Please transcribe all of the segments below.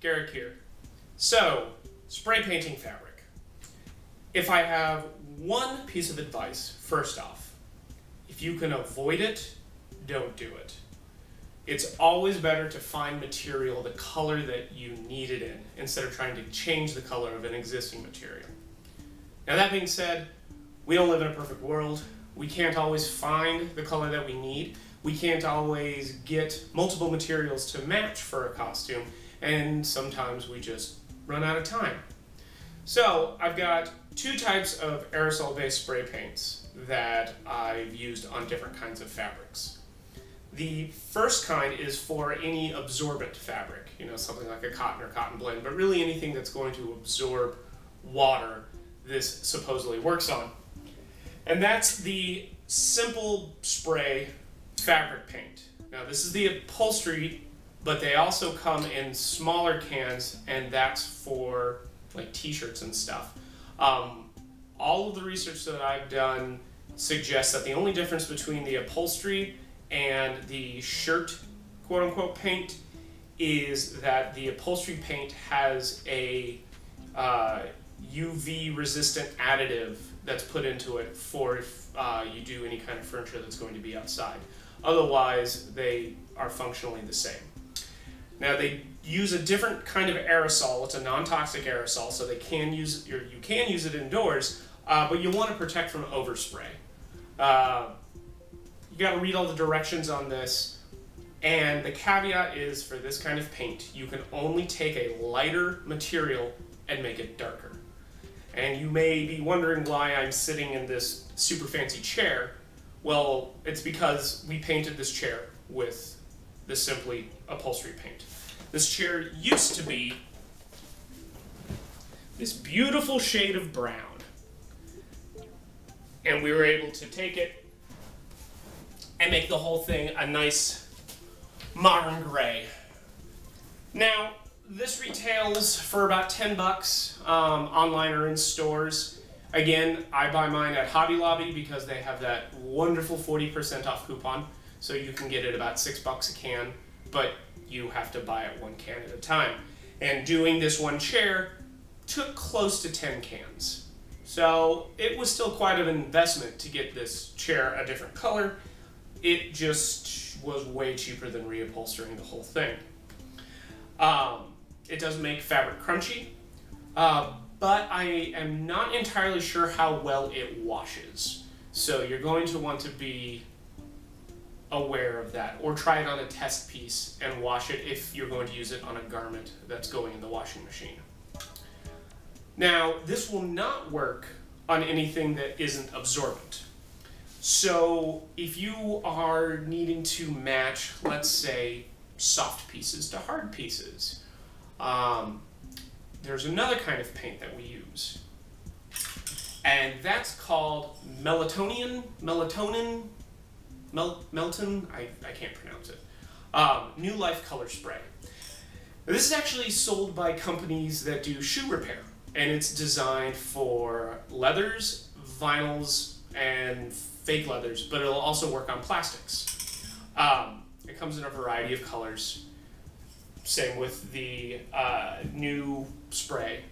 Garrick here. So, spray painting fabric. If I have one piece of advice, first off, if you can avoid it, don't do it. It's always better to find material the color that you need it in, instead of trying to change the color of an existing material. Now that being said, we don't live in a perfect world. We can't always find the color that we need. We can't always get multiple materials to match for a costume, and sometimes we just run out of time. So I've got two types of aerosol-based spray paints that I've used on different kinds of fabrics. The first kind is for any absorbent fabric, something like a cotton or cotton blend, but really anything that's going to absorb water, this supposedly works on. And that's the simple spray fabric paint. Now this is the upholstery, but they also come in smaller cans, and that's for like t-shirts and stuff. All of the research that I've done suggests that the only difference between the upholstery and the shirt quote-unquote paint is that the upholstery paint has a UV resistant additive that's put into it for if you do any kind of furniture that's going to be outside. Otherwise, they are functionally the same. Now they use a different kind of aerosol. It's a non-toxic aerosol, so you can use it indoors, but you want to protect from overspray. You got to read all the directions on this, and the caveat is for this kind of paint, you can only take a lighter material and make it darker. And you may be wondering why I'm sitting in this super fancy chair. Well, it's because we painted this chair with this simply upholstery paint. This chair used to be this beautiful shade of brown. And we were able to take it and make the whole thing a nice modern gray. Now, this retails for about 10 bucks online or in stores. Again, I buy mine at Hobby Lobby because they have that wonderful 40% off coupon, so you can get it about 6 bucks a can, but you have to buy it one can at a time. And doing this one chair took close to 10 cans. So it was still quite an investment to get this chair a different color. It just was way cheaper than reupholstering the whole thing. It does make fabric crunchy, but I am not entirely sure how well it washes. So you're going to want to be aware of that, or try it on a test piece and wash it if you're going to use it on a garment that's going in the washing machine. Now, this will not work on anything that isn't absorbent. So if you are needing to match, let's say, soft pieces to hard pieces, there's another kind of paint that we use, and that's called melton, I can't pronounce it, New Life Color Spray. Now, this is actually sold by companies that do shoe repair, and it's designed for leathers, vinyls, and fake leathers, but it'll also work on plastics. It comes in a variety of colors. Same with the new spray,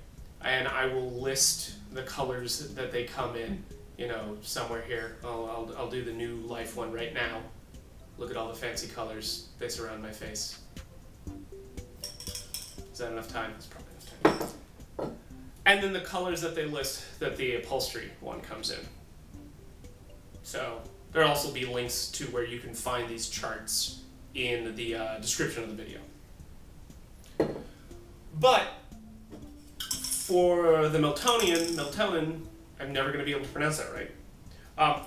and I will list the colors that they come in, somewhere here. I'll do the New Life one right now. Look at all the fancy colors they surround my face. Is that enough time? That's probably enough time. And then the colors that they list that the upholstery one comes in. So there'll also be links to where you can find these charts in the description of the video. But for the meltonin, I'm never going to be able to pronounce that right.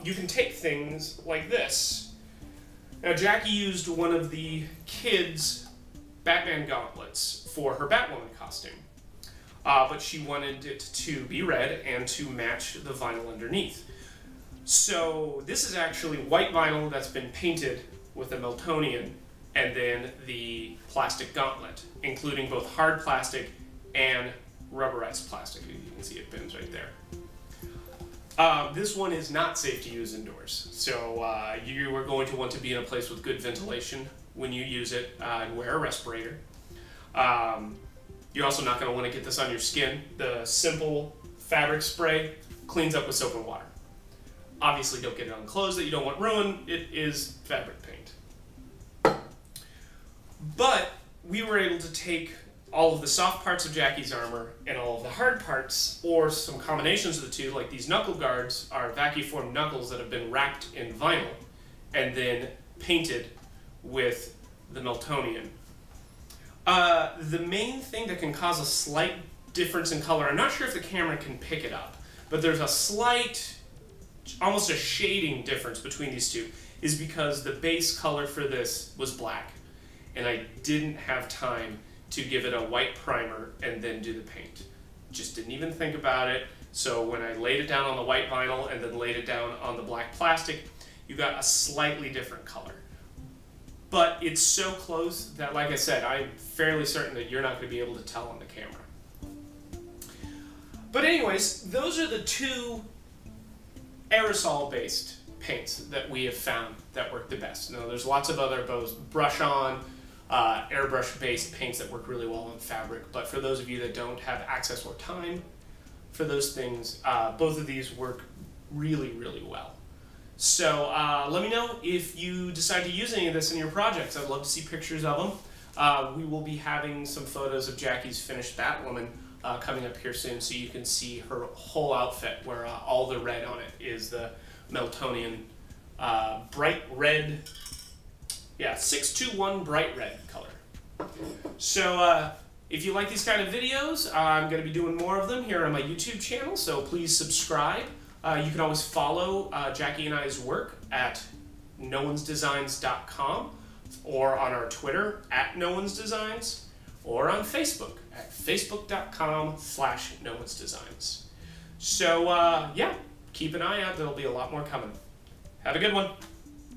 You can take things like this. Now Jackie used one of the kids' Batman gauntlets for her Batwoman costume, but she wanted it to be red and to match the vinyl underneath. So this is actually white vinyl that's been painted with a meltonian, and then the plastic gauntlet, including both hard plastic and rubberized plastic. You can see it bends right there. This one is not safe to use indoors, so you are going to want to be in a place with good ventilation when you use it, and wear a respirator. You're also not going to want to get this on your skin. The simple fabric spray cleans up with soap and water. Obviously, don't get it on clothes that you don't want ruined. It is fabric paint. But we were able to take all of the soft parts of Jackie's armor and all of the hard parts, or some combinations of the two, like these knuckle guards are vacuum-formed knuckles that have been wrapped in vinyl and then painted with the Meltonian. The main thing that can cause a slight difference in color, I'm not sure if the camera can pick it up, but there's a slight, almost a shading difference between these two, is because the base color for this was black, and I didn't have time to give it a white primer and then do the paint. Just didn't even think about it. So when I laid it down on the white vinyl and then laid it down on the black plastic, you got a slightly different color. But it's so close that, like I said, I'm fairly certain that you're not going to be able to tell on the camera. But anyways, those are the two aerosol-based paints that we have found that work the best. Now, there's lots of other both brush-on, airbrush-based paints that work really well on fabric, but for those of you that don't have access or time for those things, both of these work really, really well. So let me know if you decide to use any of this in your projects. I'd love to see pictures of them. We will be having some photos of Jackie's finished Batwoman coming up here soon, so you can see her whole outfit, where all the red on it is the Meltonian bright red, yeah, 621 bright red color. So if you like these kind of videos, I'm going to be doing more of them here on my YouTube channel, so please subscribe. You can always follow Jackie and I's work at noonsdesigns.com, or on our Twitter at noonsdesigns, or on Facebook at facebook.com/noonsdesigns. So yeah, keep an eye out. There'll be a lot more coming. Have a good one.